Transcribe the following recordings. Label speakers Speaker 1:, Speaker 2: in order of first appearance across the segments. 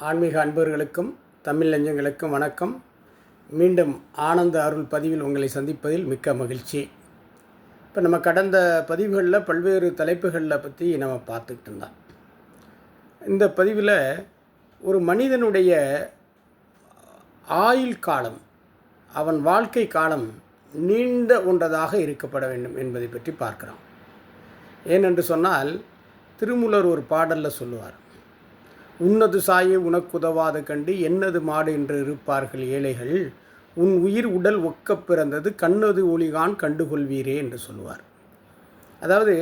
Speaker 1: ஆன்மீக அன்பர்களுக்கும் தமிழ் நெஞ்சங்களுக்கும் வணக்கம். மீண்டும் ஆனந்த அருள் பதிவில் உங்களை சந்திப்பதில் மிக்க மகிழ்ச்சி. இப்போ நம்ம கடந்த பதிவுகளில் பல்வேறு தலைப்புகளில் பற்றி நம்ம பார்த்துக்கிட்டு இருந்தோம். இந்த பதிவில் ஒரு மனிதனுடைய ஆயுள் காலம், அவன் வாழ்க்கை காலம் நீண்ட ஒன்றதாக இருக்கப்பட வேண்டும் என்பதை பற்றி பார்க்குறோம். ஏனென்று சொன்னால் திருமூலர் ஒரு பாடலில் சொல்லுவார், உன்னது சாயே உனக்குதவாத கண்டு என்னது மாடு என்று இருப்பார்கள் ஏழைகள், உன் உயிர் உடல் ஒக்கப் பிறந்தது கண்ணது ஒளிகான் கண்டுகொள்வீரே என்று சொல்லுவார். அதாவது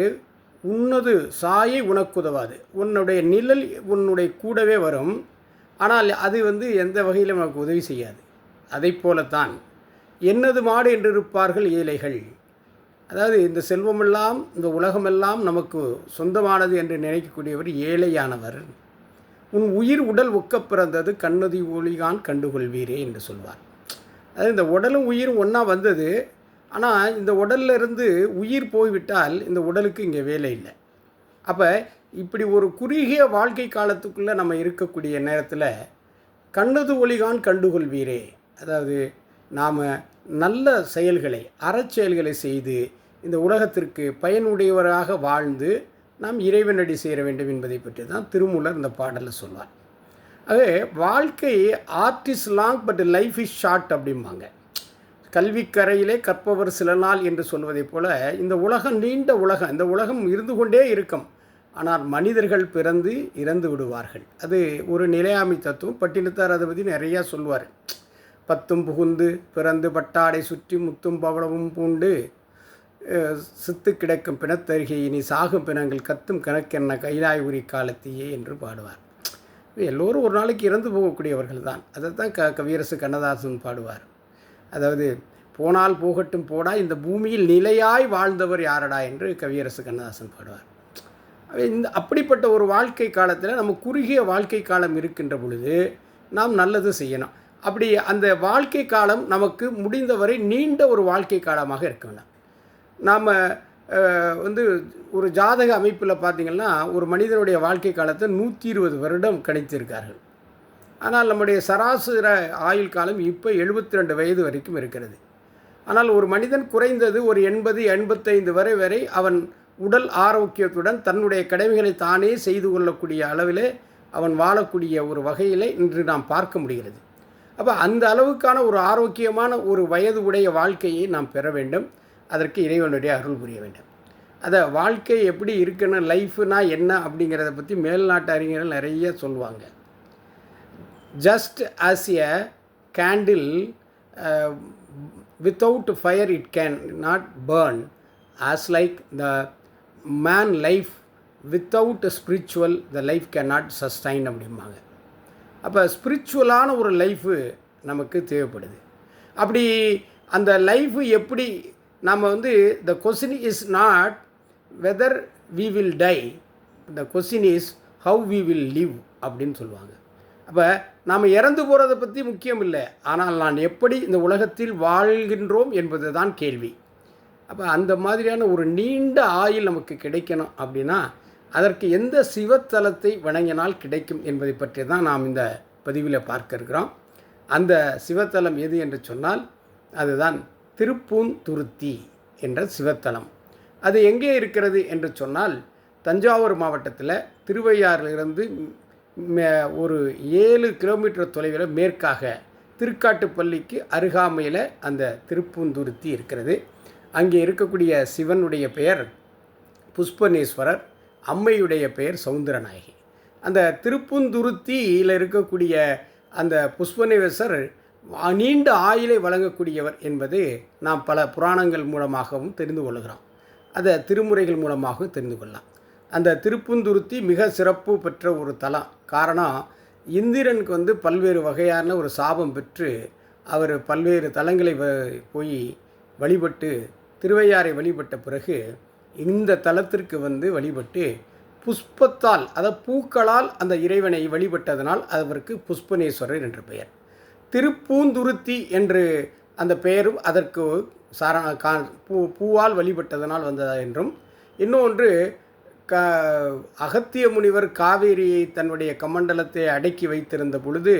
Speaker 1: உன்னது சாயை உனக்குதவாது, உன்னுடைய நிழல் உன்னுடைய கூடவே வரும், ஆனால் அது எந்த வகையிலும் நமக்கு உதவி செய்யாது. அதை போலத்தான் என்னது மாடு என்று இருப்பார்கள் ஏழைகள். அதாவது இந்த செல்வமெல்லாம் இந்த உலகமெல்லாம் நமக்கு சொந்தமானது என்று நினைக்கக்கூடியவர் ஏழையானவர். உன் உயிர் உடல் ஒக்கப் பிறந்தது கண்ணதி ஒளிகான் கண்டுகொள்வீரே என்று சொல்வார். அதாவது இந்த உடலும் உயிரும் ஒன்றா வந்தது, ஆனால் இந்த உடலில் இருந்து உயிர் போய்விட்டால் இந்த உடலுக்கு இங்கே வேலை இல்லை. அப்போ இப்படி ஒரு குறுகிய வாழ்க்கை காலத்துக்குள்ளே நம்ம இருக்கக்கூடிய நேரத்தில் கண்ணது ஒளிகான் கண்டுகொள்வீரே, அதாவது நாம் நல்ல செயல்களை அறச்செயல்களை செய்து இந்த உலகத்திற்கு பயனுடையவராக வாழ்ந்து நாம் இறைவனடி சேர வேண்டும் என்பதை பற்றி தான் திருமூலர் இந்த பாடலில் சொல்வார். ஆகவே வாழ்க்கை art is long but life is short அப்படிம்பாங்க. கல்விக்கரையிலே கற்பவர் சில நாள் என்று சொல்வதைப் போல இந்த உலகம் நீண்ட உலகம், இந்த உலகம் இருந்து கொண்டே இருக்கும், ஆனால் மனிதர்கள் பிறந்து இறந்து விடுவார்கள். அது ஒரு நிலையாமை தத்துவம். பட்டினத்தார் அதை பற்றி நிறையா சொல்வார். பத்தும் புகுந்து பிறந்து பட்டாடை சுற்றி முத்தும் பவளமும் பூண்டு சித்து கிடக்கும் பிணத்தருகே இனி சாகும் பிணங்கள் கத்தும் கணக்கென்ன கைலாய் உரி காலத்தையே என்று பாடுவார். எல்லோரும் ஒரு நாளைக்கு இறந்து போகக்கூடியவர்கள் தான். அதை தான் கவியரசு கண்ணதாசன் பாடுவார். அதாவது போனால் போகட்டும் போடா, இந்த பூமியில் நிலையாய் வாழ்ந்தவர் யாரடா என்று கவியரசு கண்ணதாசன் பாடுவார். அப்படிப்பட்ட ஒரு வாழ்க்கை காலத்தில் நம்ம குறுகிய வாழ்க்கை காலம் இருக்கின்ற பொழுது நாம் நல்லது செய்யணும். அப்படி அந்த வாழ்க்கை காலம் நமக்கு முடிந்தவரை நீண்ட ஒரு வாழ்க்கை காலமாக இருக்க வேண்டாம். நாம் ஒரு ஜாதக அமைப்பில் பார்த்திங்கன்னா ஒரு மனிதனுடைய வாழ்க்கை காலத்தை 120 வருடம் கணித்திருக்கார்கள். ஆனால் நம்முடைய சராசரி ஆயுள் காலம் இப்போ 72 வயது வரைக்கும் இருக்கிறது. ஆனால் ஒரு மனிதன் குறைந்தது ஒரு 80-85 வரை அவன் உடல் ஆரோக்கியத்துடன் தன்னுடைய கடமைகளை தானே செய்து கொள்ளக்கூடிய அளவில் அவன் வாழக்கூடிய ஒரு வகையில் இன்று நாம் பார்க்க முடிகிறது. அப்போ அந்த அளவுக்கான ஒரு ஆரோக்கியமான ஒரு வயது உடைய வாழ்க்கையை நாம் பெற வேண்டும். அதற்கு இறைவனுடைய அருள் புரிய வேண்டும். அதை வாழ்க்கை எப்படி இருக்குன்னு, லைஃப்னா என்ன அப்படிங்கிறத பற்றி மேல்நாட்டு அறிஞர்கள் நிறைய சொல்லுவாங்க. Just as a candle without fire it can not burn, as like the man life without spiritual the life can not sustain அப்படிம்பாங்க. அப்போ ஸ்பிரிச்சுவலான ஒரு லைஃபு நமக்கு தேவைப்படுது. அப்படி அந்த லைஃபு எப்படி நாம் the question is not whether we will die, the question is how we will live அப்படின்னு சொல்லுவாங்க. அப்போ நாம் இறந்து போகிறத பற்றி முக்கியம் இல்லை, ஆனால் நான் எப்படி இந்த உலகத்தில் வாழ்கின்றோம் என்பது தான் கேள்வி. அப்போ அந்த மாதிரியான ஒரு நீண்ட ஆயுள் நமக்கு கிடைக்கணும் அப்படின்னா அதற்கு எந்த சிவத்தலத்தை வணங்கினால் கிடைக்கும் என்பதை பற்றி தான் நாம் இந்த பதிவில் பார்க்க இருக்கிறோம். அந்த சிவத்தலம் எது என்று சொன்னால் அதுதான் திருப்பூந்துருத்தி என்ற சிவத்தலம். அது எங்கே இருக்கிறது என்று சொன்னால் தஞ்சாவூர் மாவட்டத்தில் திருவையாறிலிருந்து ஒரு 7 கிலோமீட்டர் தொலைவில் மேற்காக திருக்காட்டுப்பள்ளிக்கு அருகாமையில் அந்த திருப்பூந்துருத்தி இருக்கிறது. அங்கே இருக்கக்கூடிய சிவனுடைய பெயர் புஷ்பனேஸ்வரர், அம்மையுடைய பெயர் சௌந்தரநாயகி. அந்த திருப்பூந்துருத்தியில் இருக்கக்கூடிய அந்த புஷ்பனேஸ்வரர் நீண்ட ஆயுளை வழங்கக்கூடியவர் என்பது நாம் பல புராணங்கள் மூலமாகவும் தெரிந்து கொள்கிறோம். அதை திருமுறைகள் மூலமாகவும் தெரிந்து கொள்ளலாம். அந்த திருப்பூந்துருத்தி மிக சிறப்பு பெற்ற ஒரு தலம். காரணம், இந்திரனுக்கு பல்வேறு வகையான ஒரு சாபம் பெற்று அவர் பல்வேறு தலங்களை போய் வழிபட்டு திருவையாறை வழிபட்ட பிறகு இந்த தலத்திற்கு வழிபட்டு புஷ்பத்தால், அதாவது பூக்களால் அந்த இறைவனை வழிபட்டதனால் அவருக்கு புஷ்பனேஸ்வரர் என்று பெயர். திருப்பூந்துருத்தி என்று அந்த பெயரும் அதற்கு பூவால் வழிபட்டதனால் வந்ததா என்றும், இன்னொன்று க அகத்திய முனிவர் காவேரியை தன்னுடைய கமண்டலத்தை அடக்கி வைத்திருந்த பொழுது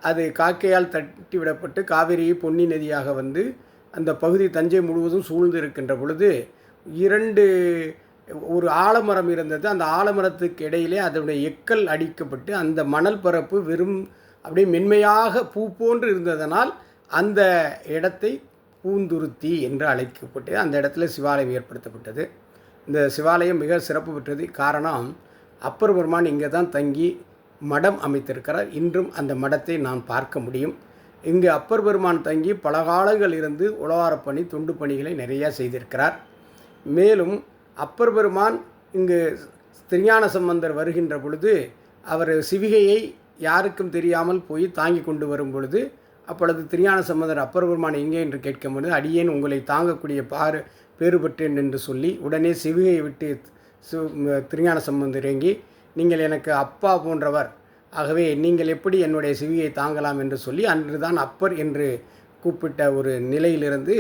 Speaker 1: அது காக்கையால் தட்டிவிடப்பட்டு காவேரியை பொன்னி நதியாக வந்து அந்த பகுதி தஞ்சை முழுவதும் சூழ்ந்து இருக்கின்ற பொழுது ஒரு ஆலமரம் இருந்தது. அந்த ஆலமரத்துக்கு இடையிலே அதனுடைய எக்கல் அடிக்கப்பட்டு அந்த மணல் பரப்பு வெறும் அப்படியே மென்மையாக பூ போன்று இருந்ததனால் அந்த இடத்தை பூந்துருத்தி என்று அழைக்கப்பட்டு அந்த இடத்துல சிவாலயம் ஏற்படுத்தப்பட்டது. இந்த சிவாலயம் மிக சிறப்பு பெற்றது. காரணம், அப்பர் பெருமான் இங்கே தான் தங்கி மடம் அமைத்திருக்கிறார். இன்றும் அந்த மடத்தை நான் பார்க்க முடியும். இங்கு அப்பர் பெருமான் தங்கி பல காலங்கள் இருந்து உழவாரப் பணி தொண்டு பணிகளை நிறையா செய்திருக்கிறார். மேலும் அப்பர் பெருமான் இங்கு திருஞான சம்பந்தர் வருகின்ற பொழுது அவர் சிவிகையை யாருக்கும் தெரியாமல் போய் தாங்கி கொண்டு வரும் பொழுது அப்பொழுது திருஞான சம்பந்தர் அப்பர் பெருமான் எங்கே என்று கேட்கும்பொழுது அடியேன் உங்களை தாங்கக்கூடிய பேறு பெற்றேன் என்று சொல்லி உடனே சிவிகையை விட்டு திருஞான சம்பந்தர் இறங்கி நீங்கள் எனக்கு அப்பா போன்றவர், ஆகவே நீங்கள் எப்படி என்னுடைய சிவிகையை தாங்கலாம் என்று சொல்லி அன்றுதான் அப்பர் என்று கூப்பிட்ட ஒரு நிலையிலிருந்து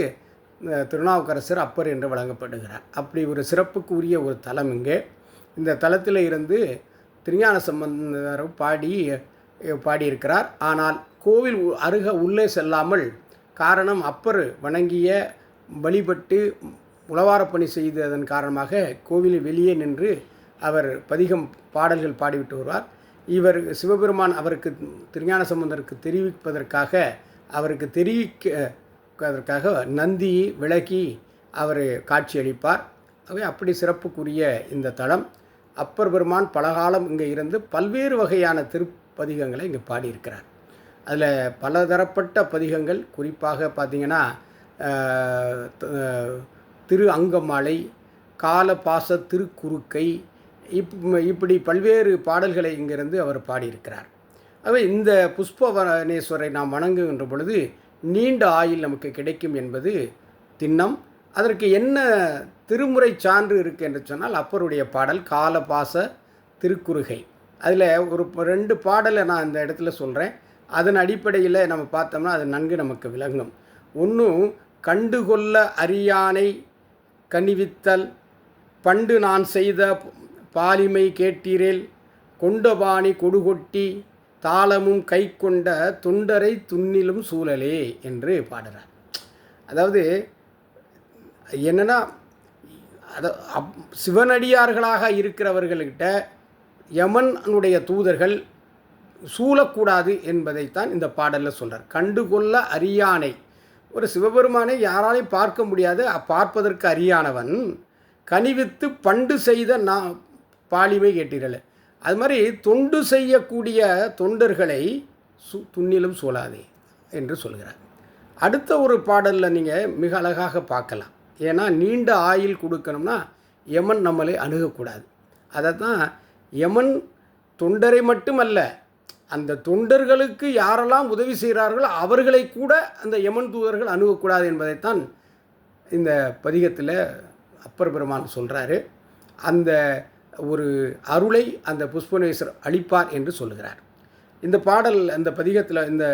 Speaker 1: திருநாவுக்கரசர் அப்பர் என்று வழங்கப்படுகிறார். அப்படி ஒரு சிறப்புக்கு உரிய ஒரு தலம் இங்கே. இந்த தலத்தில் இருந்து திருஞான சம்பந்தர் பாடியிருக்கிறார். ஆனால் கோவில் உள்ளே செல்லாமல், காரணம் அப்பர் வணங்கிய வழிபட்டு உழவாரப் பணி செய்ததன் காரணமாக கோவிலில் வெளியே நின்று அவர் பதிகம் பாடல்கள் பாடிவிட்டு வருவார். இவர் சிவபெருமான் அவருக்கு திருஞான சம்பந்தருக்கு தெரிவிப்பதற்காக நந்தி விலகி அவர் காட்சியளிப்பார். அப்படி சிறப்புக்குரிய இந்த தலம். அப்பர் பெருமான் பலகாலம் இங்கே இருந்து பல்வேறு வகையான திருப்பதிகங்களை இங்கே பாடியிருக்கிறார். அதில் பலதரப்பட்ட பதிகங்கள், குறிப்பாக பார்த்திங்கன்னா திரு அங்கமாலை, காலபாச திருக்குறுக்கை, இப்படி பல்வேறு பாடல்களை இங்கிருந்து அவர் பாடியிருக்கிறார். இந்த புஷ்பவனேஸ்வரை நாம் வணங்குகின்ற பொழுது நீண்ட ஆயுள் நமக்கு கிடைக்கும் என்பது திண்ணம். அதற்கு என்ன திருமுறை சான்று இருக்குது என்று சொன்னால் அப்பருடைய பாடல் காலபாச திருக்குறுகை. அதில் ஒரு 2 பாடலை நான் இந்த இடத்துல சொல்கிறேன். அதன் அடிப்படையில் நம்ம பார்த்தோம்னா அது நன்கு நமக்கு விளங்கும். ஒன்றும் கண்டுகொள்ள அறியானை கனிவித்தல், பண்டு நான் செய்த பாலிமை கேட்டீரேல், கொண்டபாணி கொடுகொட்டி தாளமும் கை கொண்ட தொண்டரை துன்னிலும் சூழலே என்று பாடுறார். அதாவது என்னென்னா, சிவனடியார்களாக இருக்கிறவர்கள்கிட்ட யமனுடைய தூதர்கள் சூழக்கூடாது என்பதைத்தான் இந்த பாடலில் சொல்கிறார். கண்டுகொள்ள அறியானை, ஒரு சிவபெருமானை யாராலையும் பார்க்க முடியாது, பார்ப்பதற்கு அறியானவன் கனிவித்து பண்டு செய்த பாலிமை கேட்டீர்கள். அது மாதிரி தொண்டு செய்யக்கூடிய தொண்டர்களை துன்னிலும் சூழாதே என்று சொல்கிறார். அடுத்த ஒரு பாடலில் நீங்கள் மிக அழகாக பார்க்கலாம். ஏன்னா நீண்ட ஆயுள் கொடுக்கணும்னா யமன் நம்மளை அணுகக்கூடாது. அதை தான் யமன் தொண்டரை மட்டுமல்ல, அந்த தொண்டர்களுக்கு யாரெல்லாம் உதவி செய்கிறார்களோ அவர்களை கூட அந்த யமன் தூதர்கள் அணுகக்கூடாது என்பதைத்தான் இந்த பதிகத்தில் அப்பர் பெருமான் சொல்கிறாரு. அந்த ஒரு அருளை அந்த புஷ்பவனேஸ்வரர் அளிப்பார் என்று சொல்லுகிறார். இந்த பாடல் அந்த பதிகத்தில் இந்த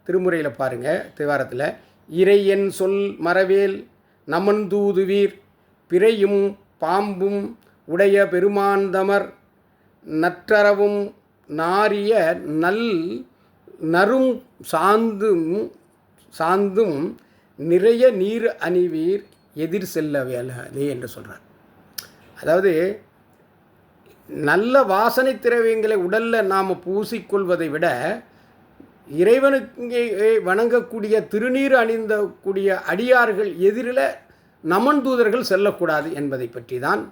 Speaker 1: திருமுறையில் பாருங்கள், தேவாரத்தில் இறையன் சொல் மறவேல் நமந்தூதுவீர் பிறையும் பாம்பும் உடைய பெருமாந்தமர் நற்றரவும் நாரிய நரும் சாந்தும் நிறைய நீர் அணிவீர் எதிர் செல்ல வேலை என்று சொல்கிறார். அதாவது நல்ல வாசனை திரவியங்களை உடலில் நாம் பூசிக்கொள்வதை விட இறைவனுக்கு வணங்கக்கூடிய திருநீர் அணிந்தக்கூடிய அடியார்கள் எதிரில் நமன் தூதர்கள் செல்லக்கூடாது என்பதை பற்றி தான்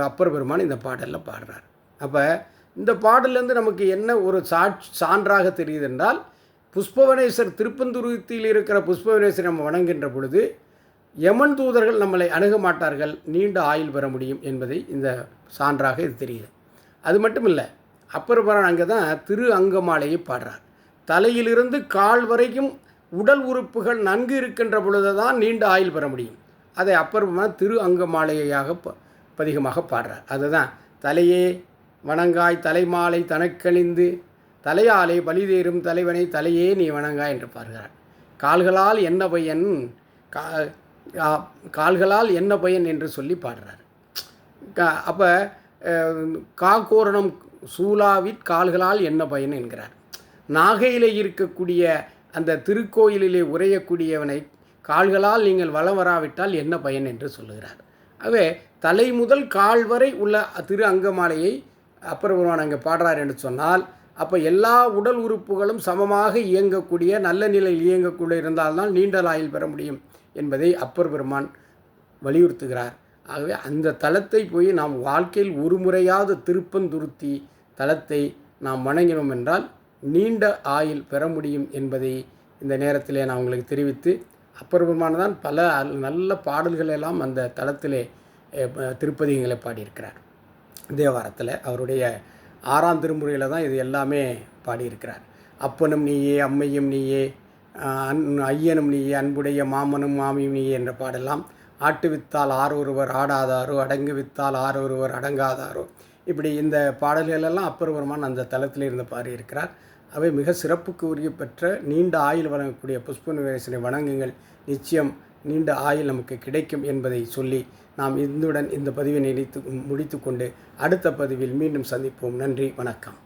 Speaker 1: அப்பர் பெருமான் இந்த பாடலில் பாடுறார். அப்போ இந்த பாடலேருந்து நமக்கு என்ன ஒரு சான்றாக தெரியுது என்றால், புஷ்பவனேஸ்வர் திருப்பந்துருத்தியில் இருக்கிற புஷ்பவனேஸ்வரை நம்ம வணங்குகின்ற பொழுது யமன் தூதர்கள் நம்மளை அணுக மாட்டார்கள், நீண்ட ஆயுள் பெற முடியும் என்பதை இந்த சான்றாக இது தெரியுது. அது மட்டும் இல்லை, அப்பர் பெருமான் அங்கே தான் திரு அங்கமாலையை பாடுறார். தலையிலிருந்து கால் வரைக்கும் உடல் உறுப்புகள் நன்கு இருக்கின்ற பொழுது தான் நீண்ட ஆயுள் பெற முடியும். அதை அப்பர் பெருமான் திரு அங்கமாலையாக பதிகமாக பாடுறார். அதுதான் தலையே வணங்காய் தலைமாலை தனக்கணிந்து தலையாலே பலிதேறும் தலைவனை தலையே நீ வணங்காய் என்று பாடுகிறார். கால்களால் என்ன பயன் என்று சொல்லி பாடுறார். அப்போ காகோரணம் சூலாவிற் கால்களால் என்ன பயன் என்கிறார். நாகையில் இருக்கக்கூடிய அந்த திருக்கோயிலிலே உரையக்கூடியவனை கால்களால் நீங்கள் வலம் வராவிட்டால் என்ன பயன் என்று சொல்லுகிறார். ஆகவே தலை முதல் கால் வரை உள்ள திரு அங்கமாலையை அப்பர் பெருமான் அங்கே பாடுறார் என்று சொன்னால், அப்போ எல்லா உடல் உறுப்புகளும் சமமாக இயங்கக்கூடிய நல்ல நிலையில் இயங்கக்கூடிய இருந்தால்தான் நீண்ட ஆயுள் பெற முடியும் என்பதை அப்பர் பெருமான் வலியுறுத்துகிறார். ஆகவே அந்த தலத்தை போய் நாம் வாழ்க்கையில் ஒரு முறையாவது திருப்பந்துருத்தி தலத்தை நாம் வணங்கினோம் என்றால் நீண்ட ஆயுள் பெற முடியும் என்பதை இந்த நேரத்திலே நான் உங்களுக்கு தெரிவித்து, அப்பர் பெருமான் தான் பல நல்ல பாடல்கள் எல்லாம் அந்த தலத்திலே திருப்பதிகளை பாடியிருக்கிறார். தேவாரத்தில் அவருடைய 6ஆம் திருமுறையில் தான் இது எல்லாமே பாடியிருக்கிறார். அப்பனும் நீயே அம்மையும் நீயே ஐயனும் நீயே அன்புடைய மாமனும் மாமியும் நீயே என்ற பாடெல்லாம் ஆட்டு வித்தால் ஆரொருவர் ஆடாதாரோ அடங்கு வித்தால் ஆரொருவர் அடங்காதாரோ இப்படி இந்த பாடல்களெல்லாம் அப்பர் பெருமான் அந்த தலத்தில் இருந்து பாடியிருக்கிறார். அவை மிக சிறப்புக்கு உரிய பெற்ற நீண்ட ஆயுள் வழங்கக்கூடிய புஷ்பநீரேசனை வணங்குங்கள், நிச்சயம் நீண்ட ஆயுள் நமக்கு கிடைக்கும் என்பதை சொல்லி நாம் இந்த பதிவை முடித்து கொண்டு அடுத்த பதிவில் மீண்டும் சந்திப்போம். நன்றி, வணக்கம்.